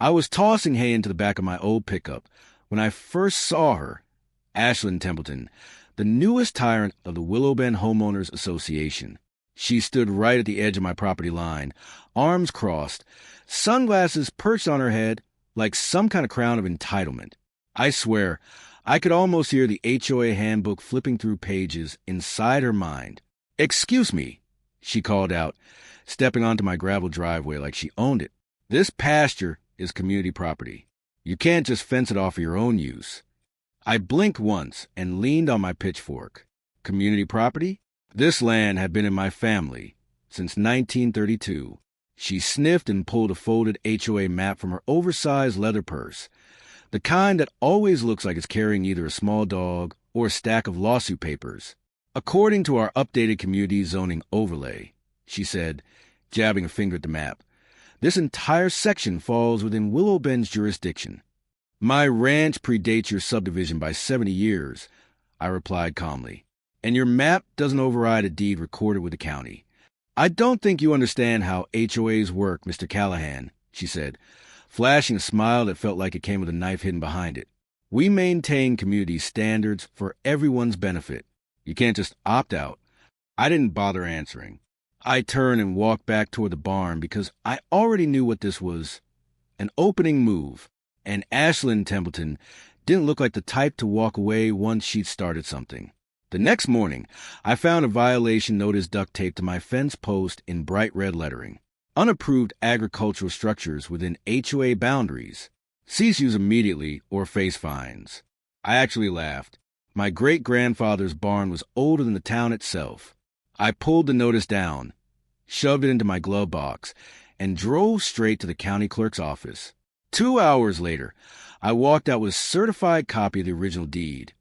I was tossing hay into the back of my old pickup when I first saw her, Ashlyn Templeton, the newest tyrant of the Willow Bend Homeowners Association. She stood right at the edge of my property line, arms crossed, sunglasses perched on her head like some kind of crown of entitlement. I swear, I could almost hear the HOA handbook flipping through pages inside her mind. "Excuse me," she called out, stepping onto my gravel driveway like she owned it. "This pasture is community property. You can't just fence it off for your own use." I blinked once and leaned on my pitchfork. Community property? This land had been in my family since 1932. She sniffed and pulled a folded HOA map from her oversized leather purse, the kind that always looks like it's carrying either a small dog or a stack of lawsuit papers. "According to our updated community zoning overlay," she said, jabbing a finger at the map, "this entire section falls within Willow Bend's jurisdiction." "My ranch predates your subdivision by 70 years, I replied calmly, "and your map doesn't override a deed recorded with the county." "I don't think you understand how HOAs work, Mr. Callahan," she said, flashing a smile that felt like it came with a knife hidden behind it. "We maintain community standards for everyone's benefit. You can't just opt out." I didn't bother answering. I turned and walked back toward the barn because I already knew what this was. An opening move. And Ashlyn Templeton didn't look like the type to walk away once she'd started something. The next morning, I found a violation notice duct taped to my fence post in bright red lettering. "Unapproved agricultural structures within HOA boundaries. Cease use immediately or face fines." I actually laughed. My great-grandfather's barn was older than the town itself. I pulled the notice down, shoved it into my glove box, and drove straight to the county clerk's office. 2 hours later, I walked out with a certified copy of the original deed,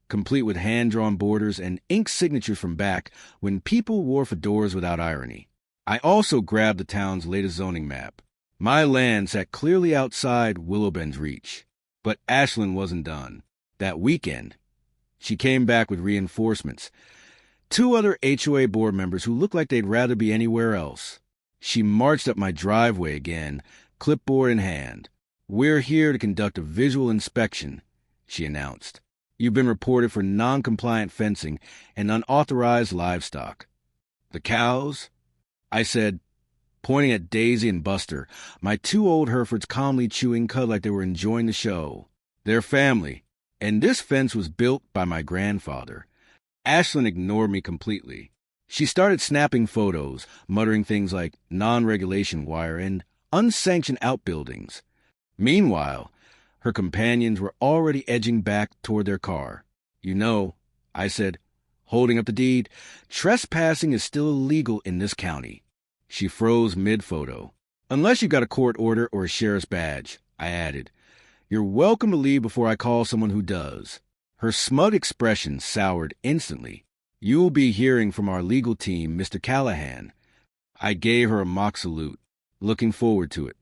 complete with hand-drawn borders and ink signatures from back when people wore fedoras without irony. I also grabbed the town's latest zoning map. My land sat clearly outside Willow Bend's reach. But Ashlyn wasn't done. That weekend, she came back with reinforcements. 2 other HOA board members who looked like they'd rather be anywhere else. She marched up my driveway again, clipboard in hand. "We're here to conduct a visual inspection," she announced. "You've been reported for non-compliant fencing and unauthorized livestock." "The cows?" I said, pointing at Daisy and Buster, my 2 old Herefords calmly chewing cud like they were enjoying the show. "They're family, and this fence was built by my grandfather." Ashlyn ignored me completely. She started snapping photos, muttering things like non-regulation wire and unsanctioned outbuildings. Meanwhile, her companions were already edging back toward their car. "You know," I said, holding up the deed, "trespassing is still illegal in this county." She froze mid-photo. "Unless you got a court order or a sheriff's badge," I added. "You're welcome to leave before I call someone who does." Her smug expression soured instantly. "You'll be hearing from our legal team, Mr. Callahan." I gave her a mock salute, looking forward to it.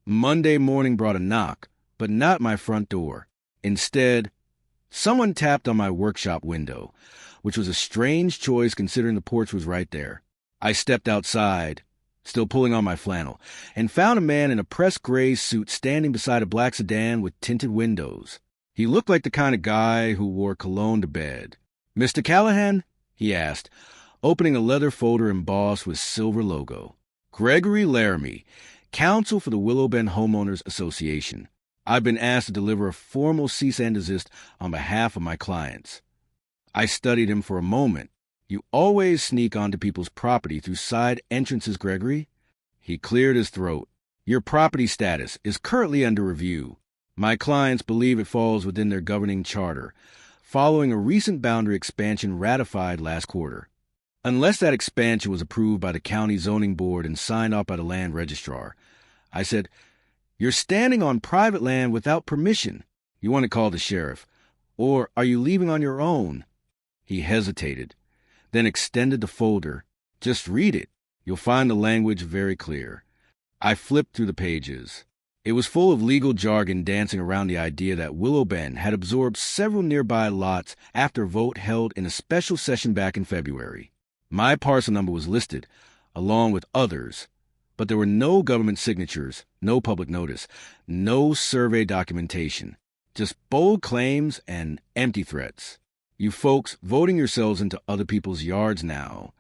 Monday morning brought a knock, but not my front door. Instead, someone tapped on my workshop window, which was a strange choice considering the porch was right there. I stepped outside, still pulling on my flannel, and found a man in a pressed gray suit standing beside a black sedan with tinted windows. He looked like the kind of guy who wore cologne to bed. "Mr. Callahan?" he asked, opening a leather folder embossed with silver logo. "Gregory Laramie, counsel for the Willow Bend Homeowners Association. I've been asked to deliver a formal cease and desist on behalf of my clients." I studied him for a moment. "You always sneak onto people's property through side entrances, Gregory." He cleared his throat. "Your property status is currently under review. My clients believe it falls within their governing charter, following a recent boundary expansion ratified last quarter. Unless that expansion was approved by the county zoning board and signed off by the land registrar." I said, "You're standing on private land without permission. You want to call the sheriff. Or are you leaving on your own?" He hesitated, then extended the folder. "Just read it. You'll find the language very clear." I flipped through the pages. It was full of legal jargon dancing around the idea that Willow Bend had absorbed several nearby lots after a vote held in a special session back in February. My parcel number was listed, along with others, But there were no government signatures, no public notice, no survey documentation. Just bold claims and empty threats. You folks voting yourselves into other people's yards now.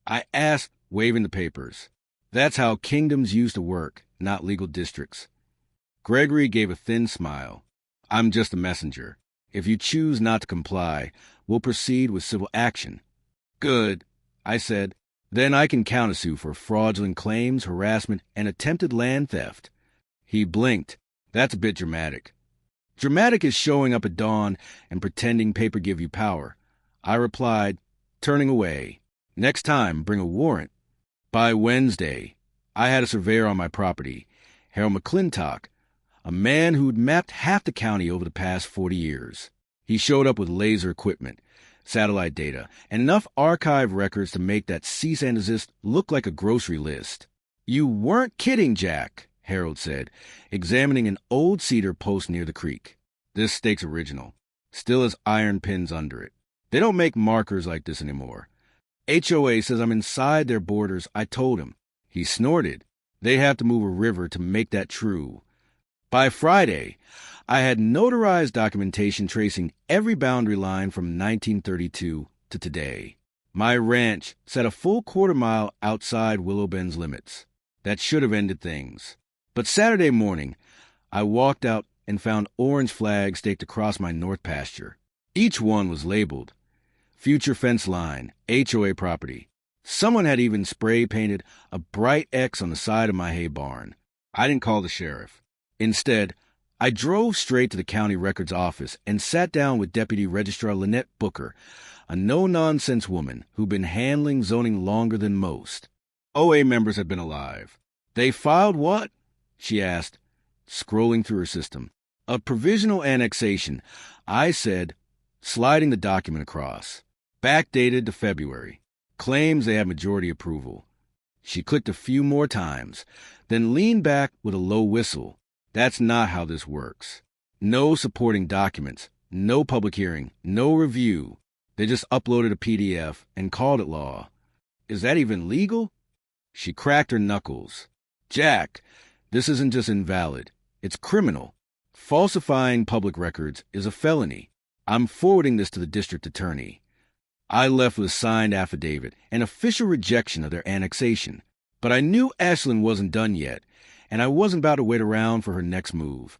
I asked, waving the papers. That's how kingdoms used to work, not legal districts. Gregory gave a thin smile. I'm just a messenger. If you choose not to comply, we'll proceed with civil action. Good, I said. Then I can countersue for fraudulent claims, harassment, and attempted land theft. He blinked. That's a bit dramatic. Dramatic is showing up at dawn and pretending paper give you power. I replied, turning away. Next time, bring a warrant. By Wednesday, I had a surveyor on my property, Harold McClintock, a man who'd mapped half the county over the past 40 years. He showed up with laser equipment, satellite data, and enough archive records to make that cease and desist look like a grocery list. You weren't kidding, Jack, Harold said, examining an old cedar post near the creek. This stake's original, still has iron pins under it. They don't make markers like this anymore. HOA says I'm inside their borders, I told him. He snorted. They'd have to move a river to make that true. By Friday, I had notarized documentation tracing every boundary line from 1932 to today. My ranch sat a full quarter-mile outside Willow Bend's limits. That should have ended things. But Saturday morning, I walked out and found orange flags staked across my north pasture. Each one was labeled Future Fence Line, HOA Property. Someone had even spray-painted a bright X on the side of my hay barn. I didn't call the sheriff. Instead, I drove straight to the county records office and sat down with Deputy Registrar Lynette Booker, a no-nonsense woman who'd been handling zoning longer than most. OA members had been alive. They filed what? She asked, scrolling through her system. A provisional annexation, I said, sliding the document across. Backdated to February. Claims they have majority approval. She clicked a few more times, then leaned back with a low whistle. That's not how this works. No supporting documents, no public hearing, no review. They just uploaded a PDF and called it law. Is that even legal? She cracked her knuckles. Jack, this isn't just invalid. It's criminal. Falsifying public records is a felony. I'm forwarding this to the district attorney. I left with a signed affidavit, an official rejection of their annexation. But I knew Ashlyn wasn't done yet, and I wasn't about to wait around for her next move.